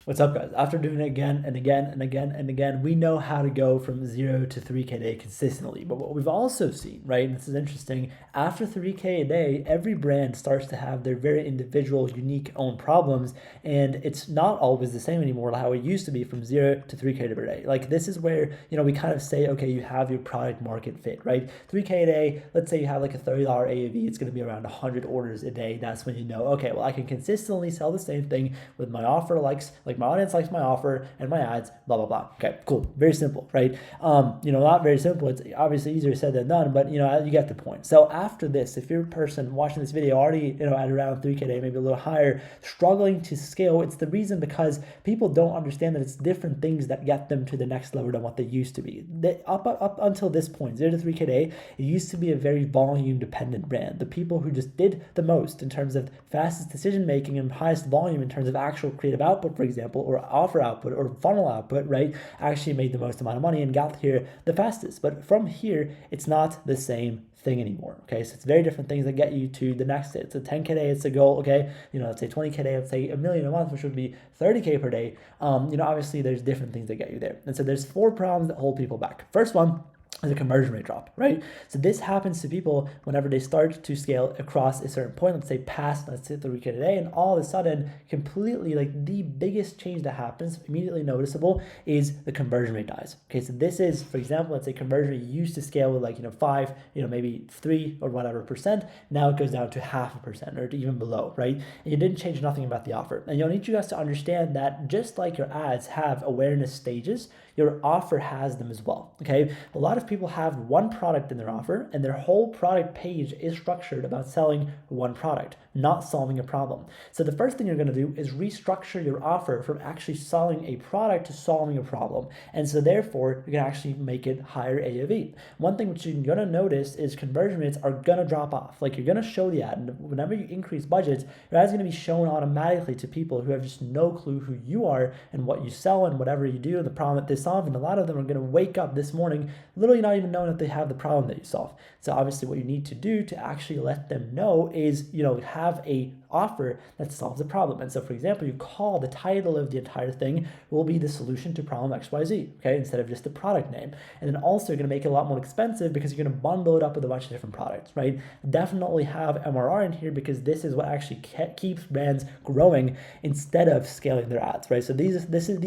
What's up, guys? After doing it again and again and again and again, we know how to go from 0 to 3K a day consistently. But what we've also seen, right, and this is interesting, after 3K a day, every brand starts to have their very individual, unique own problems. And it's not always the same anymore, like how it used to be from 0 to 3K per day. Like this is where, we kind of say, okay, you have your product market fit, right? 3K a day, let's say you have like a $30 AOV, it's going to be around 100 orders a day. That's when you know, okay, well, I can consistently sell the same thing with my offer like my audience likes my offer and my ads, blah, blah, blah. Okay, cool. Very simple, right? Not very simple. It's obviously easier said than done, but you get the point. So after this, if you're a person watching this video already, at around 3K a day, maybe a little higher, struggling to scale, it's the reason because people don't understand that it's different things that get them to the next level than what they used to be. Up until this point, 0 to 3K a day, it used to be a very volume dependent brand. The people who just did the most in terms of fastest decision making and highest volume in terms of actual creative output, for example, or offer output or funnel output, right, actually made the most amount of money and got here the fastest. But from here, it's not the same thing anymore. Okay, so it's very different things that get you to the next day. It's a 10K day, it's a goal. Okay, let's say 20K day, let's say $1 million a month, which would be 30K per day. Obviously there's different things that get you there. And so there's 4 problems that hold people back. First one is a conversion rate drop, right? So this happens to people whenever they start to scale across a certain point, let's say past, let's say 3K a day, and all of a sudden, completely like the biggest change that happens, immediately noticeable, is the conversion rate dies. Okay, so this is, for example, let's say conversion rate used to scale with like, 5, maybe 3 or whatever percent. Now it goes down to 0.5% or even below, right? And you didn't change nothing about the offer. And you'll need you guys to understand that just like your ads have awareness stages, your offer has them as well, okay? A lot of people have one product in their offer and their whole product page is structured about selling one product, not solving a problem. So the first thing you're gonna do is restructure your offer from actually selling a product to solving a problem. And so therefore, you're gonna actually make it higher AOV. One thing which you're gonna notice is conversion rates are gonna drop off. Like you're gonna show the ad, and whenever you increase budgets, your ad's gonna be shown automatically to people who have just no clue who you are and what you sell and whatever you do and the problem that they solve. And a lot of them are going to wake up this morning literally not even knowing that they have the problem that you solve. So obviously what you need to do to actually let them know is, have a offer that solves a problem. And so for example, you call the title of the entire thing will be the solution to problem XYZ, okay, instead of just the product name. And then also you're going to make it a lot more expensive because you're going to bundle it up with a bunch of different products, right? Definitely have MRR in here because this is what actually keeps brands growing instead of scaling their ads, right? So these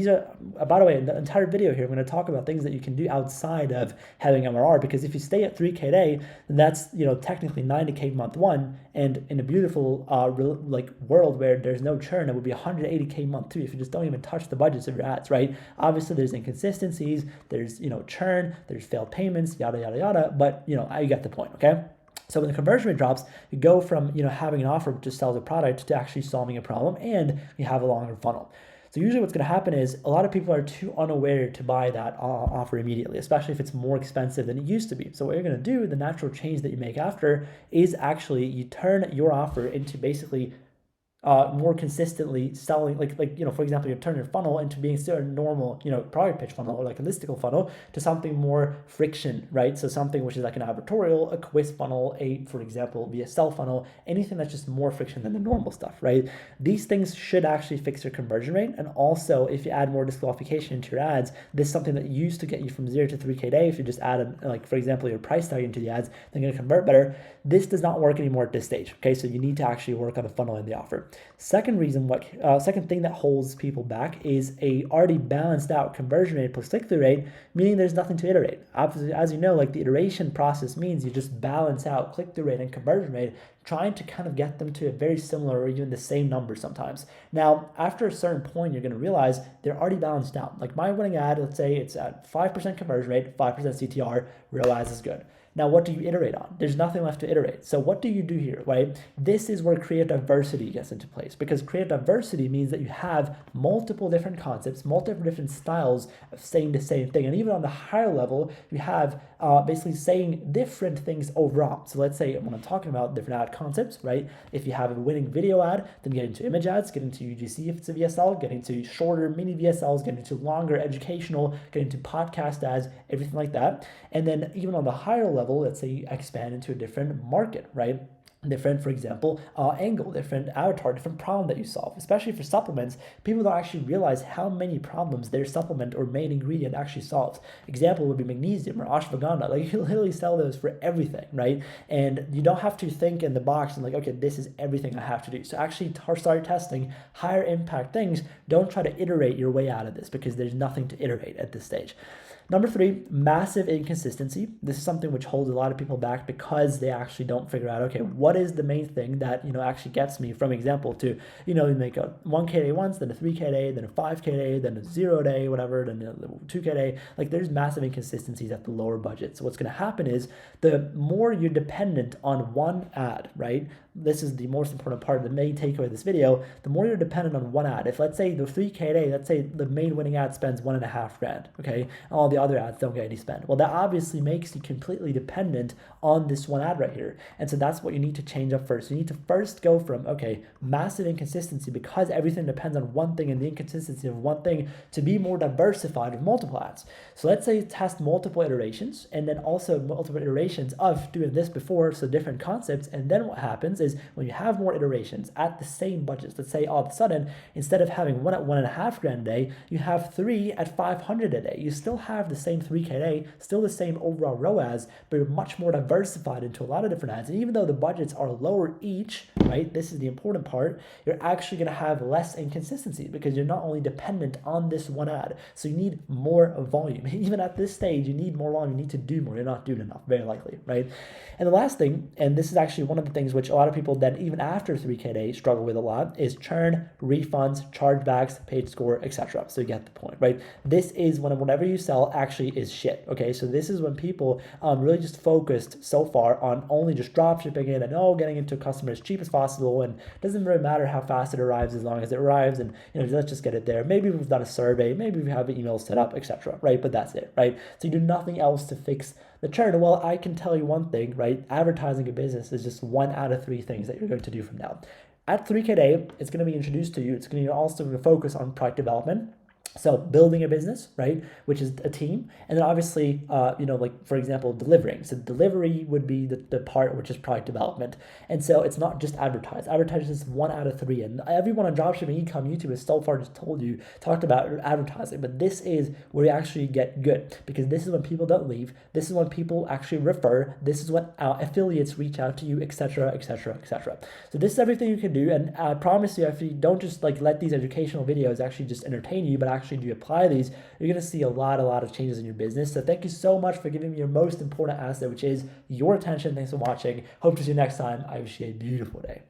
are, by the way, in the entire video here, I'm going to talk about things that you can do outside of having MRR, because if you stay at 3K a day, then that's, technically 90K month one, and in a beautiful world where there's no churn, it would be 180K month 2 if you just don't even touch the budgets of your ads, right? Obviously there's inconsistencies, there's churn, there's failed payments, yada yada yada, but you get the point, okay? So when the conversion rate drops, you go from having an offer which just sells a product to actually solving a problem, and you have a longer funnel. So usually what's going to happen is a lot of people are too unaware to buy that offer immediately, especially if it's more expensive than it used to be. So what you're going to do, the natural change that you make after, is actually you turn your offer into basically more consistently selling, for example, you turn your funnel into being still a normal, product pitch funnel or like a listicle funnel to something more friction, right? So something which is like an advertorial, a quiz funnel, for example, VSL funnel, anything that's just more friction than the normal stuff, right? These things should actually fix your conversion rate. And also if you add more disqualification into your ads, this is something that used to get you from 0 to 3K a day. If you just add for example, your price tag into the ads, they're going to convert better. This does not work anymore at this stage. Okay. So you need to actually work on the funnel and the offer. Second thing that holds people back is a already balanced out conversion rate plus click-through rate, meaning there's nothing to iterate. Obviously, as you know, the iteration process means you just balance out click-through rate and conversion rate, trying to kind of get them to a very similar or even the same number sometimes. Now, after a certain point, you're going to realize they're already balanced out. Like my winning ad, let's say it's at 5% conversion rate, 5% CTR, realize is good. Now, what do you iterate on? There's nothing left to iterate. So what do you do here, right? This is where creative diversity gets into place, because creative diversity means that you have multiple different concepts, multiple different styles of saying the same thing. And even on the higher level, you have basically saying different things overall. So let's say when I'm talking about different ad concepts, right? If you have a winning video ad, then get into image ads, get into UGC if it's a VSL, get into shorter mini VSLs, get into longer educational, get into podcast ads, everything like that. And then even on the higher level, let's say you expand into a different market, right? different, for example, angle, different avatar, different problem that you solve. Especially for supplements, people don't actually realize how many problems their supplement or main ingredient actually solves. Example would be magnesium or ashwagandha. Like, you can literally sell those for everything, right? And you don't have to think in the box and like, okay, this is everything I have to do. So actually start testing higher impact things. Don't try to iterate your way out of this, because there's nothing to iterate at this stage. Number 3, massive inconsistency. This is something which holds a lot of people back, because they actually don't figure out, okay, what is the main thing that, actually gets me from example to, make a 1K day once, then a 3K day, then a 5K day, then a 0 day, whatever, then a 2K day. Like, there's massive inconsistencies at the lower budget. So what's going to happen is, the more you're dependent on one ad, right? This is the most important part of the main takeaway of this video. The more you're dependent on one ad, if let's say the 3K day, let's say the main winning ad spends $1.5 grand, okay, all the other ads don't get any spend. Well, that obviously makes you completely dependent on this one ad right here. And so that's what you need to change up first. You need to first go from, okay, massive inconsistency, because everything depends on one thing and the inconsistency of one thing, to be more diversified with multiple ads. So let's say test multiple iterations, and then also multiple iterations of doing this before, so different concepts. And then what happens is, when you have more iterations at the same budgets, let's say all of a sudden, instead of having one at $1.5 grand a day, you have 3 at $500 a day. You still have the same 3K day, still the same overall ROAS, but you're much more diversified into a lot of different ads. And even though the budgets are lower each, right, this is the important part, you're actually going to have less inconsistency, because you're not only dependent on this one ad. So you need more volume. Even at this stage, you need more volume. You need to do more. You're not doing enough, very likely, right? And the last thing, and this is actually one of the things which a lot of people that even after 3K day struggle with a lot, is churn, refunds, chargebacks, page score, etc. So you get the point, right? This is when whatever you sell actually is shit. Okay, so this is when people really just focused so far on only just drop shipping it and getting into a customer as cheap as possible, and it doesn't really matter how fast it arrives as long as it arrives, and let's just get it there. Maybe we've done a survey, maybe we have an email set up, etc. Right? But that's it, right? So you do nothing else to fix the churn. Well, I can tell you one thing, right? Advertising a business is just 1 out of 3 things that you're going to do from now. At 3K day, it's going to be introduced to you. It's going to also focus on product development. So building a business, right, which is a team, and then obviously, like for example, delivering. So delivery would be the part which is product development. And so it's not just advertise. Advertise is 1 out of 3, and everyone on dropshipping, ecom, YouTube has so far just talked about advertising, but this is where you actually get good, because this is when people don't leave. This is when people actually refer. This is when affiliates reach out to you, etc., etc., etc. So this is everything you can do, and I promise you, if you don't just like let these educational videos actually just entertain you, but actually do apply these, you're going to see a lot of changes in your business. So thank you so much for giving me your most important asset, which is your attention. Thanks for watching. Hope to see you next time. I wish you a beautiful day.